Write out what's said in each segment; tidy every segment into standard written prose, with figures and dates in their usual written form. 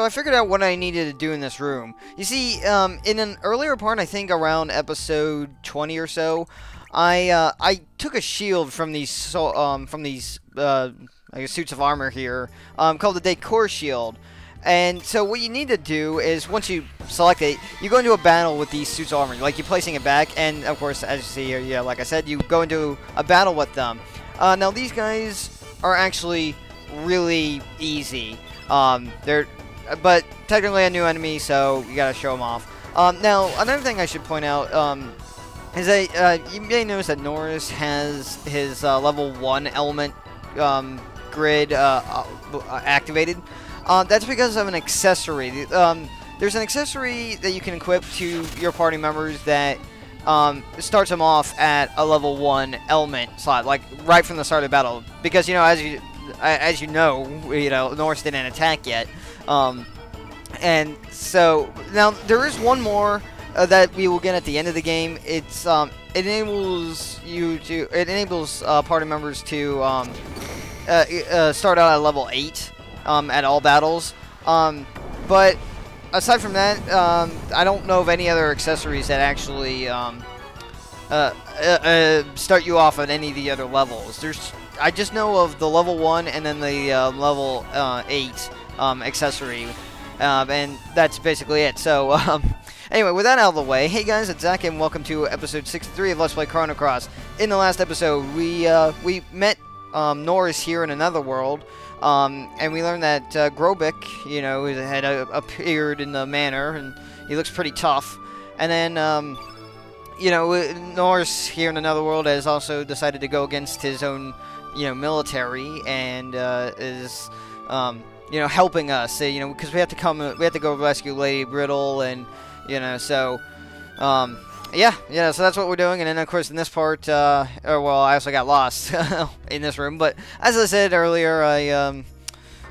I figured out what I needed to do in this room. You see, in an earlier part, I think around episode 20 or so, I took a shield from these I guess suits of armor here, called the Decor Shield. And so what you need to do is, once you select it, you go into a battle with these suits of armor. Like, you're placing it back, and of course, as you see here, yeah, like I said, you go into a battle with them. Now, these guys are actually really easy. But technically a new enemy, so you gotta show them off. Now, another thing I should point out, is that, you may notice that Norris has his, level 1 element, grid, activated. That's because of an accessory. There's an accessory that you can equip to your party members that starts them off at a level 1 element slot, like right from the start of the battle. Because, you know, as you know, Norris didn't attack yet. And so now there is one more that we will get at the end of the game. It enables party members to start out at level 8. At all battles, but aside from that, I don't know of any other accessories that actually start you off at any of the other levels. I just know of the level 1 and then the level 8 accessory, and that's basically it. So anyway, with that out of the way, hey guys, it's Zach, and welcome to episode 63 of Let's Play Chrono. In the last episode, we met Norris here in another world. And we learned that Grobik, had appeared in the manor, and he looks pretty tough. And then, Norris here in another world has also decided to go against his own, military, and is, helping us. Because we have to go rescue Lady Brittle, and so. Yeah, so that's what we're doing, and then, of course, in this part, well, I also got lost in this room, but as I said earlier, I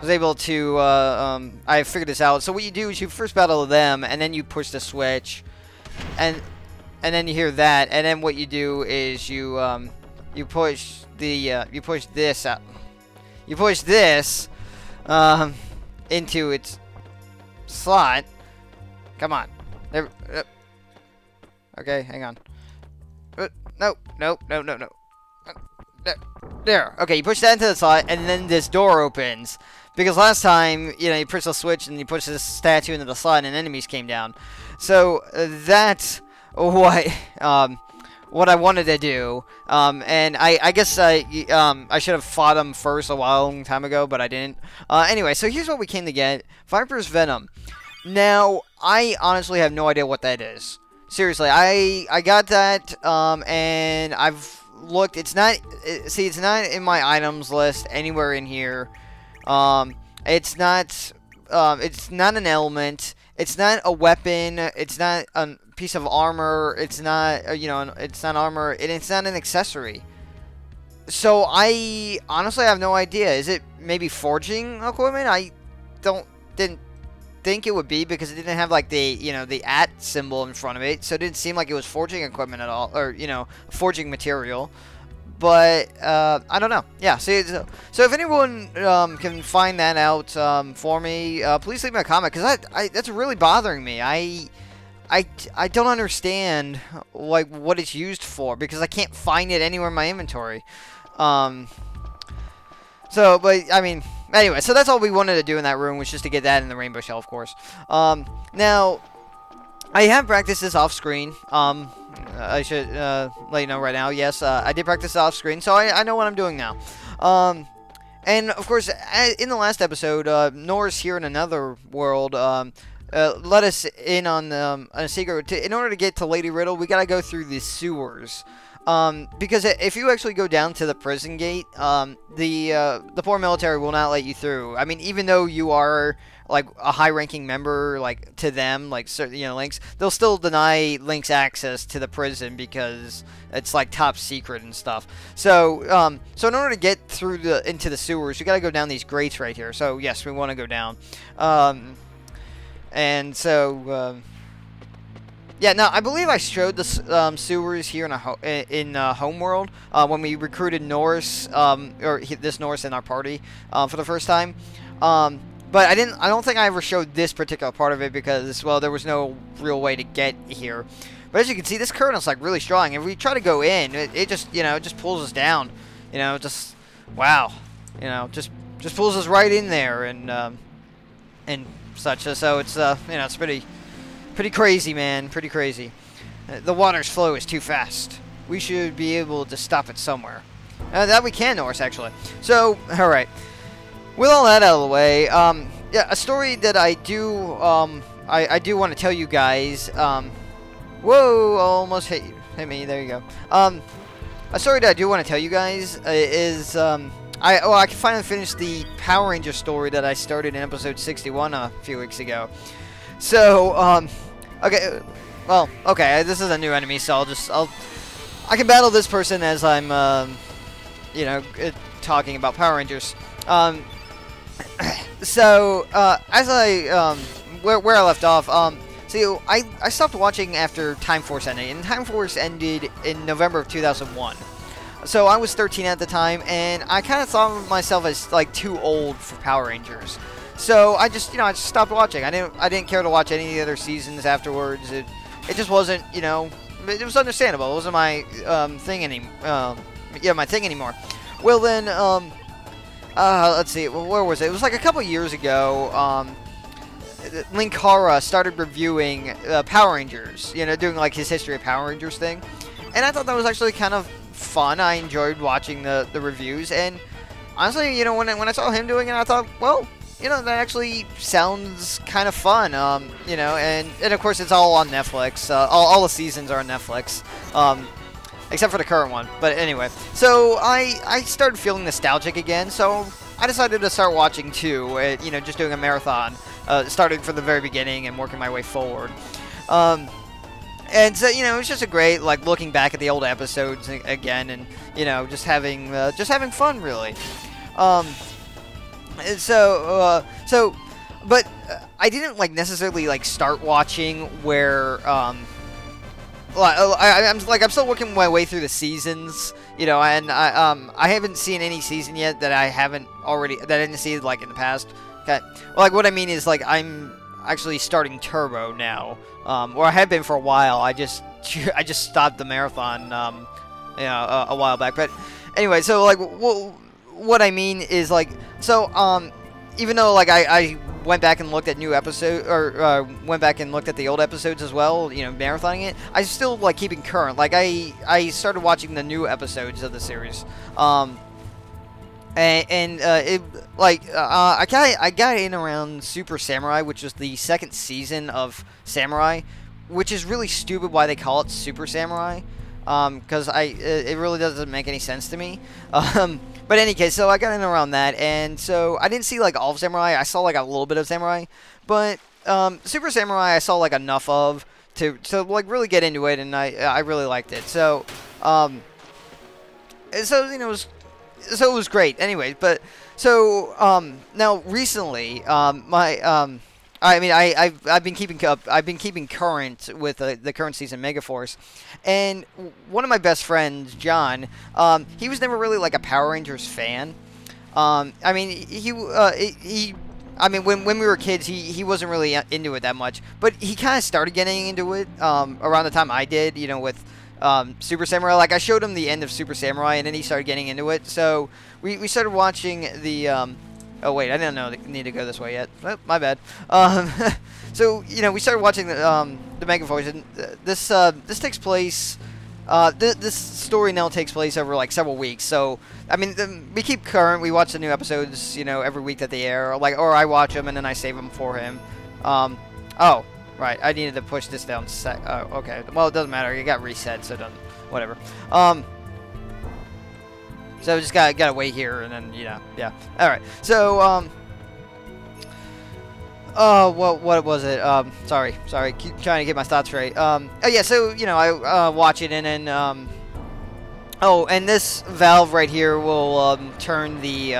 was able to, I figured this out. So what you do is you first battle them, and then you push the switch, and then you hear that, and then what you do is you push this out. You push this, into its slot. Come on. There, okay, hang on. No. There. Okay, you push that into the slot, and then this door opens. Because last time, you push the switch, and you push this statue into the slot, and enemies came down. So, that's what I wanted to do. And I guess I should have fought them first a long time ago, but I didn't. Anyway, so here's what we came to get. Viper's Venom. Now, I honestly have no idea what that is. Seriously, I got that, and I've looked. It's not in my items list anywhere in here. It's not an element. It's not a weapon. It's not a piece of armor. It's not, it's not armor, and it's not an accessory. So I honestly have no idea. Is it maybe forging equipment? I didn't think it would be, because it didn't have like the the @ symbol in front of it, so it didn't seem like it was forging equipment at all, or forging material. But I don't know. Yeah, so if anyone can find that out for me, please leave me a comment, because that's really bothering me. I don't understand like what it's used for, because I can't find it anywhere in my inventory. So, but, I mean, anyway, so that's all we wanted to do in that room, was just to get that in the rainbow shell, of course. Now, I have practiced this off-screen. I should let you know right now, yes, I did practice off-screen, so I know what I'm doing now. And, of course, in the last episode, Norris here in another world let us in on a secret. In order to get to Lady Riddle, we gotta go through the sewers. Because if you actually go down to the prison gate, the poor military will not let you through. I mean, even though you are like a high-ranking member, like to them, like certain, Lynx, they'll still deny Lynx access to the prison because it's like top secret and stuff. So, so in order to get through into the sewers, you gotta go down these grates right here. So yes, we want to go down. And so, yeah, now I believe I showed the sewers here in Homeworld when we recruited Norris, this Norris in our party for the first time. but I don't think I ever showed this particular part of it because, well, there was no real way to get here. But as you can see, this current is like really strong. If we try to go in, it just, you know, it just pulls us down. You know, just, wow. You know, just pulls us right in there and such. So it's, you know, it's pretty crazy, man. Pretty crazy. The water's flow is too fast. We should be able to stop it somewhere. That we can, Norse, actually. So, all right. With all that out of the way, yeah, a story that I do, I do want to tell you guys. Whoa, almost hit me. There you go. A story that I do want to tell you guys is, I can finally finish the Power Ranger story that I started in episode 61 a few weeks ago. So, okay, well, okay, this is a new enemy, so I can battle this person as I'm, you know, talking about Power Rangers. So, as I, where I left off, so I stopped watching after Time Force ended, and Time Force ended in November of 2001. So I was 13 at the time, and I kind of thought of myself as like too old for Power Rangers. So I just, you know, I just stopped watching. I didn't care to watch any of the other seasons afterwards. It just wasn't, you know, it was understandable. It wasn't my thing anymore. Yeah, my thing anymore. Well then, let's see, where was it? It was like a couple years ago. Linkara started reviewing Power Rangers, you know, doing like his history of Power Rangers thing, and I thought that was actually kind of fun. I enjoyed watching the reviews, and honestly, you know, when I saw him doing it, I thought, well, you know, that actually sounds kind of fun, you know, and of course it's all on Netflix. All the seasons are on Netflix, except for the current one. But anyway, so I started feeling nostalgic again, so I decided to start watching too, you know, just doing a marathon. Started from the very beginning and working my way forward. And so, you know, it was just a great, like, looking back at the old episodes again, and, you know, just having fun, really. But I didn't, like, necessarily, like, start watching where, I'm still working my way through the seasons, you know, and I haven't seen any season yet that I didn't see, like, in the past. Okay. Well, like, what I mean is, like, I'm actually starting Turbo now, or I have been for a while. I just stopped the marathon, you know, a while back. But anyway, so, like, what I mean is, like, so, even though, like, I went back and looked at new episodes, or went back and looked at the old episodes as well, you know, marathoning it, I still, like, keeping current. Like, I started watching the new episodes of the series, I got in around Super Samurai, which was the second season of Samurai, which is really stupid why they call it Super Samurai, because it really doesn't make any sense to me. But in any case, so I got in around that, and so I didn't see, like, all of Samurai. I saw, like, a little bit of Samurai, but Super Samurai I saw, like, enough of to like, really get into it, and I really liked it. So, you know, it was great. Anyway, but so now recently, I've been keeping current with the current season Megaforce, and one of my best friends, John, he was never really like a Power Rangers fan. I mean, when we were kids, he wasn't really into it that much, but he kind of started getting into it around the time I did, you know, with Super Samurai. Like, I showed him the end of Super Samurai, and then he started getting into it. So we started watching the oh wait, I didn't need to go this way yet. Oh, my bad. So, you know, we started watching the Megaforce, and this takes place. This story now takes place over like several weeks. So I mean, we keep current. We watch the new episodes, you know, every week that they air. Or I watch them and then I save them for him. Oh. Right, I needed to push this down. Oh, okay. Well, it doesn't matter. It got reset, so it doesn't. Whatever. So just gotta wait here, and then, you know, yeah. All right. So what was it? Sorry. Keep trying to get my thoughts right. Oh yeah. So, you know, I watch it, and then oh, and this valve right here will turn the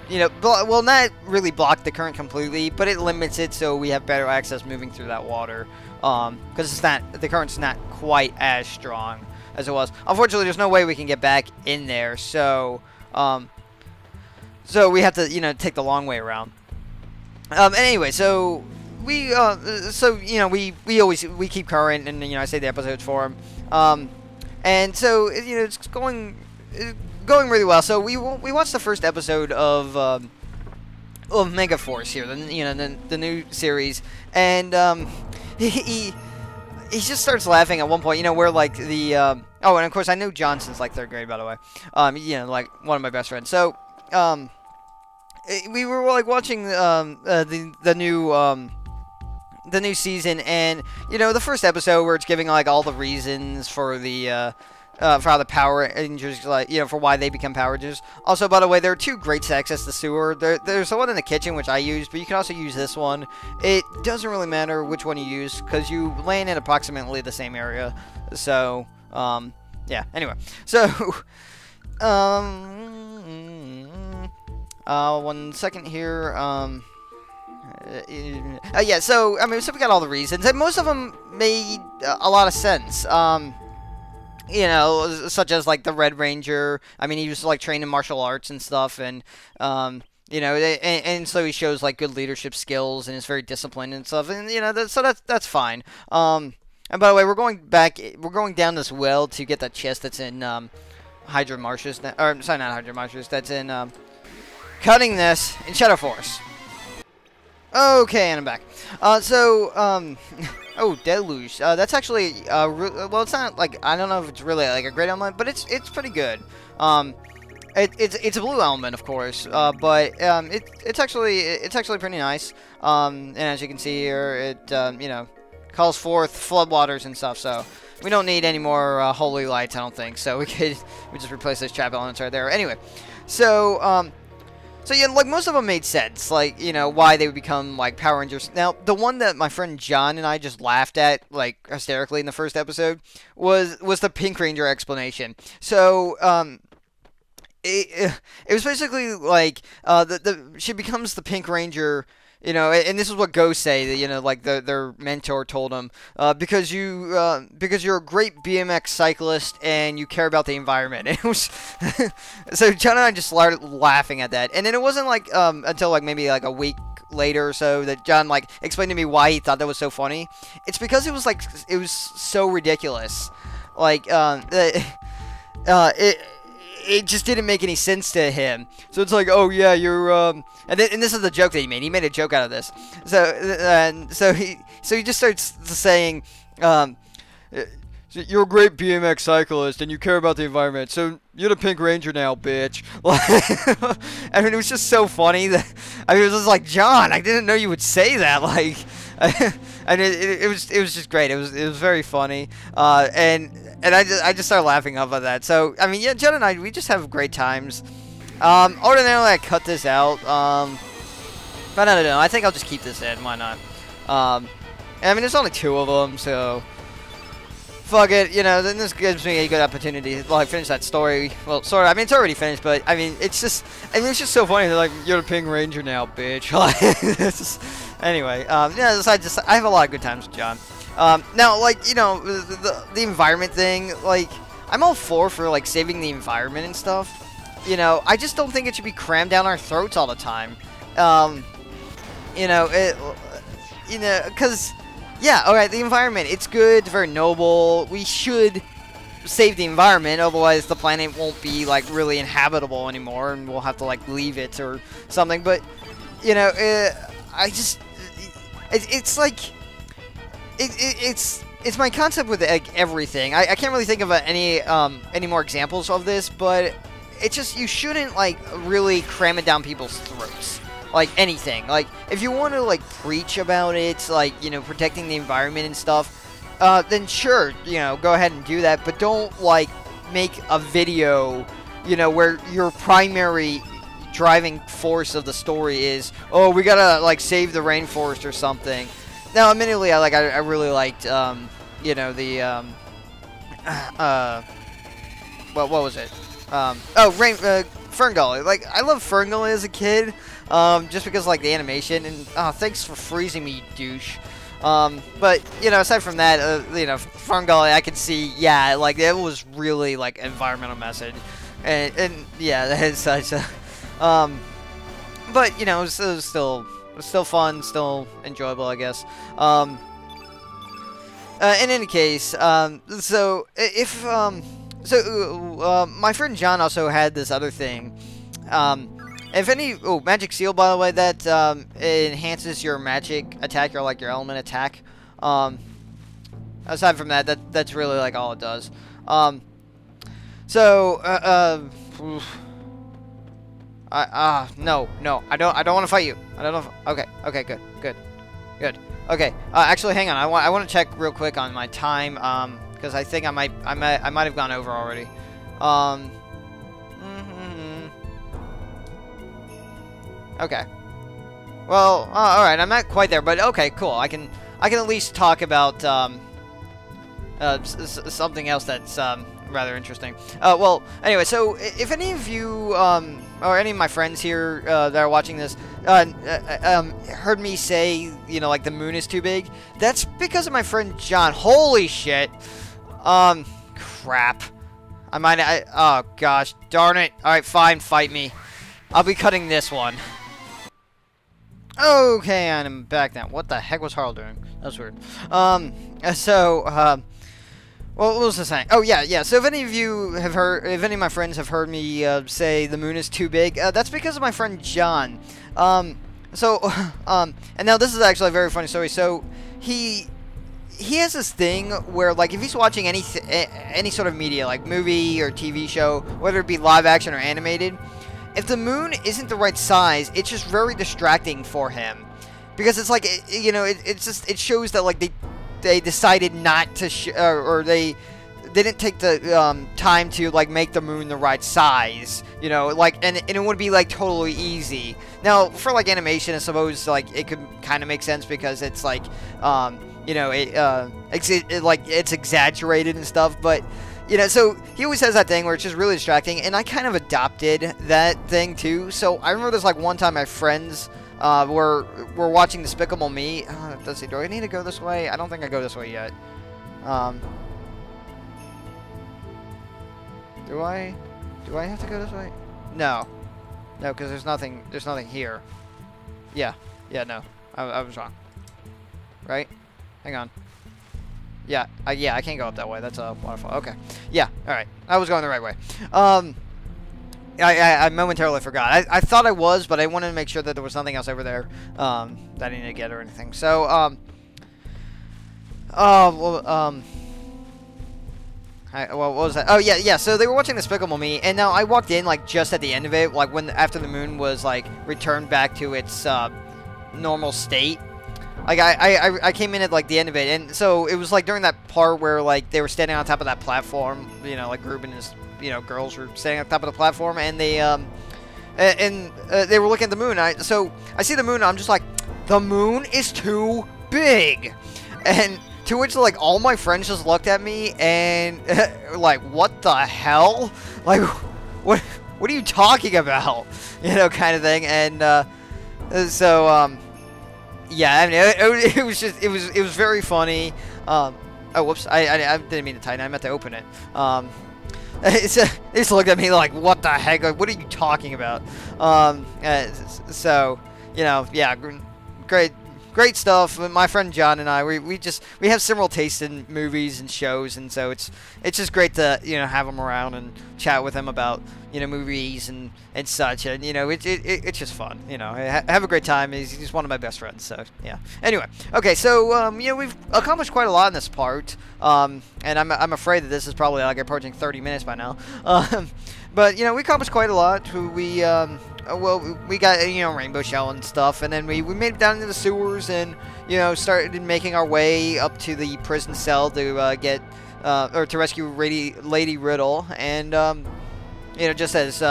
you know, will not really block the current completely, but it limits it so we have better access moving through that water. Because the current's not quite as strong as it was. Unfortunately, there's no way we can get back in there. So, So we have to, you know, take the long way around. Anyway, so we we keep current, and, you know, I say the episodes for him. And so, you know, it's going really well. So we watched the first episode of Mega Force here, the new series, and he just starts laughing at one point. You know, where like the oh, and of course I know Johnson's like 3rd grade, by the way. You know, like one of my best friends. So we were like watching the new season, and, you know, the first episode where it's giving like all the reasons for the for how the Power Rangers, like, you know, for why they become Power Rangers. Also, by the way, there are 2 grates to access the sewer. There's the one in the kitchen, which I use, but you can also use this one. It doesn't really matter which one you use, because you land in approximately the same area. So, yeah, anyway. So, 1 second here, yeah, so, I mean, so we got all the reasons, and most of them made a lot of sense. You know, such as, like, the Red Ranger. I mean, he was, like, trained in martial arts and stuff, and, you know, and so he shows, like, good leadership skills, and is very disciplined and stuff, and, you know, that's fine. And by the way, we're going down this well to get that chest that's in, Hydra Marshes, or, sorry, not Hydra Marshes, that's in, cutting this in Shadow Force. Okay, and I'm back. Oh, Deluge. That's actually, well, it's not, like, I don't know if it's really, like, a great element, but it's pretty good. It's a blue element, of course, but, it's actually pretty nice. And as you can see here, it, you know, calls forth floodwaters and stuff, so we don't need any more, holy lights, I don't think, so we just replace those trap elements right there. Anyway, so, so, yeah, like, most of them made sense, like, you know, why they would become, like, Power Rangers. Now, the one that my friend John and I just laughed at, like, hysterically in the first episode was the Pink Ranger explanation. So, it was basically, like, she becomes the Pink Ranger, you know, and this is what Ghosts say, that, you know, like, their mentor told them, because you're a great BMX cyclist and you care about the environment. And it was, so John and I just started laughing at that, and then it wasn't like, until, like, maybe, like, a week later or so that John, like, explained to me why he thought that was so funny. It's because it was, like, it was so ridiculous. Like, it just didn't make any sense to him. So it's like, oh yeah, you're and this is the joke that he made. He made a joke out of this. So he just starts saying, you're a great BMX cyclist and you care about the environment. So you're the Pink Ranger now, bitch. I mean, it was just so funny that I mean, it was just like, John, I didn't know you would say that. Like, and it was just great. It was very funny. And I just started laughing off of that. So, I mean, yeah, Jen and I, we just have great times. Ordinarily, I cut this out. But I don't know. I think I'll just keep this in. Why not? I mean, there's only 2 of them, so fuck it. You know, then this gives me a good opportunity to, like, finish that story. Well, sorry. I mean, it's already finished, but I mean, it's just so funny. They're like, you're the Pink Ranger now, bitch. It's just, anyway, yeah, I have a lot of good times with John. Now, like, you know, the environment thing, like, I'm all for like, saving the environment and stuff. You know, I just don't think it should be crammed down our throats all the time. You know, because, yeah, alright, the environment, it's good, it's very noble. We should save the environment, otherwise the planet won't be, like, really inhabitable anymore, and we'll have to, like, leave it or something. But, you know, it's like... It's my concept with, like, everything. I can't really think of any more examples of this, but it's just, you shouldn't, like, really cram it down people's throats. Like, anything. Like, if you want to, like, preach about it, like, you know, protecting the environment and stuff, then sure, you know, go ahead and do that, but don't, like, make a video, you know, where your primary driving force of the story is, oh, we gotta, like, save the rainforest or something. Now, admittedly, I really liked, you know, the, what was it? Ferngully. Like, I love Ferngully as a kid, just because, like, the animation, and, thanks for freezing me, douche. But, you know, aside from that, you know, Ferngully, I could see, yeah, like, it was really, like, environmental message, and yeah, that is such a, but you know, it was still fun, still enjoyable, I guess. In any case, so if my friend John also had this other thing. If any, magic seal, by the way, that enhances your magic attack, or like your element attack. Aside from that, that's really like all it does. No, I don't want to fight you. I don't know. Okay, good. Okay, actually, hang on. I want to check real quick on my time, because I think I might have gone over already. Okay. Well, all right. I'm not quite there, but okay, cool. I can at least talk about something else that's rather interesting. Well, anyway, so if any of you or any of my friends here that are watching this heard me say, you know, like the moon is too big, that's because of my friend John. Holy shit. Crap. Oh gosh, darn it. All right, fine, fight me. I'll be cutting this one. Okay, and I'm back now. What the heck was Harl doing? That was weird. Well, what was I saying? Oh, yeah. So if any of you have heard, if any of my friends have heard me say the moon is too big, that's because of my friend John. And now this is actually a very funny story. So he has this thing where, like, if he's watching any sort of media, like movie or TV show, whether it be live action or animated, if the moon isn't the right size, it's just very distracting for him, because it's like, you know, it shows that, like, they decided not to or they didn't take the time to, like, make the moon the right size, you know, like, and it would be like totally easy. Now for like animation, I suppose, like, it could kind of make sense because it's like you know, it's exaggerated and stuff, but you know, so he always has that thing where it's just really distracting, and I kind of adopted that thing too. So I remember there's like one time my friends were watching Despicable Me. Let's see, do I need to go this way? I don't think I go this way yet. Do I have to go this way? No, because there's nothing here. Yeah, no, I was wrong. Right? Hang on. Yeah, I can't go up that way. That's a waterfall. Okay. Yeah, alright. I was going the right way. I momentarily forgot. I thought I was, but I wanted to make sure that there was nothing else over there that I needed to get or anything. So, what was that? Oh, yeah. So they were watching Despicable Me, and now I walked in, like, just at the end of it, like, after the moon was, like, returned back to its normal state. Like, I came in at, like, the end of it, and so it was, like, during that part where, like, they were standing on top of that platform, you know, like, Ruben and his, you know, girls were standing on top of the platform, and they were looking at the moon. So I see the moon, and I'm just like, the moon is too big! And to which, like, all my friends just looked at me, and, like, what the hell? Like, what are you talking about? You know, kind of thing, and, yeah, I mean, it was very funny. Oh, whoops, I didn't mean to tighten it. I meant to open it. They just looked at me like, what the heck? Like, what are you talking about? So, you know, yeah, great stuff. My friend John and I, we have similar tastes in movies and shows, and so it's just great to, you know, have him around and chat with him about, you know, movies and such, and, you know, it's just fun, you know. Have a great time. He's one of my best friends, so yeah. Anyway, okay, so you know, we've accomplished quite a lot in this part, and I'm afraid that this is probably like approaching 30 minutes by now, but, you know, we accomplished quite a lot. Well, we got, you know, Rainbow Shell and stuff, and then we made it down into the sewers, and, you know, started making our way up to the prison cell to get or to rescue Lady Riddle, and you know, just as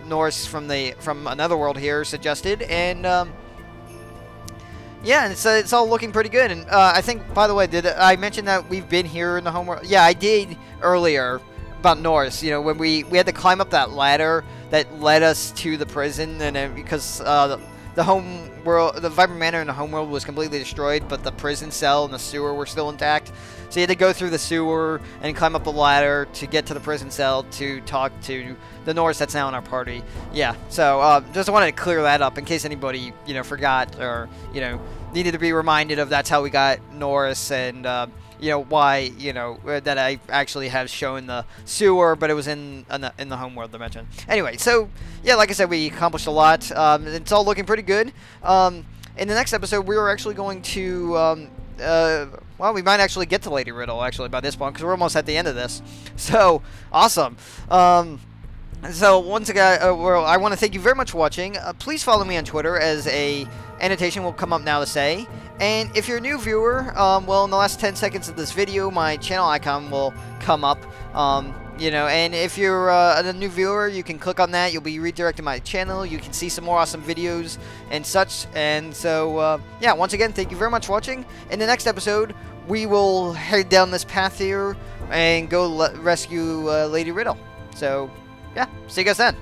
Norris from Another World here suggested, and yeah, and it's all looking pretty good. And I think, by the way, did I mention that we've been here in the homeworld? Yeah, I did earlier about Norris. You know, when we had to climb up that ladder that led us to the prison, and because the home world, the Viper Manor in the home world was completely destroyed, but the prison cell and the sewer were still intact. So you had to go through the sewer and climb up a ladder to get to the prison cell to talk to the Norse that's now in our party. Yeah, so just wanted to clear that up in case anybody, forgot or, needed to be reminded of that's how we got Norse and, why, that I actually have shown the sewer, but it was in the homeworld dimension. Anyway, so, yeah, like I said, we accomplished a lot. It's all looking pretty good. In the next episode, we are actually going to, well, we might actually get to Lady Riddle, actually, by this point, because we're almost at the end of this. So, awesome. So, once again, well, I want to thank you very much for watching. Please follow me on Twitter, as a annotation will come up now to say. And if you're a new viewer, well, in the last 10 seconds of this video, my channel icon will come up. And if you're a new viewer, you can click on that. You'll be redirected to my channel. You can see some more awesome videos and such. And so, yeah, once again, thank you very much for watching. In the next episode, we will head down this path here and go rescue Lady Riddle. So, yeah, see you guys then.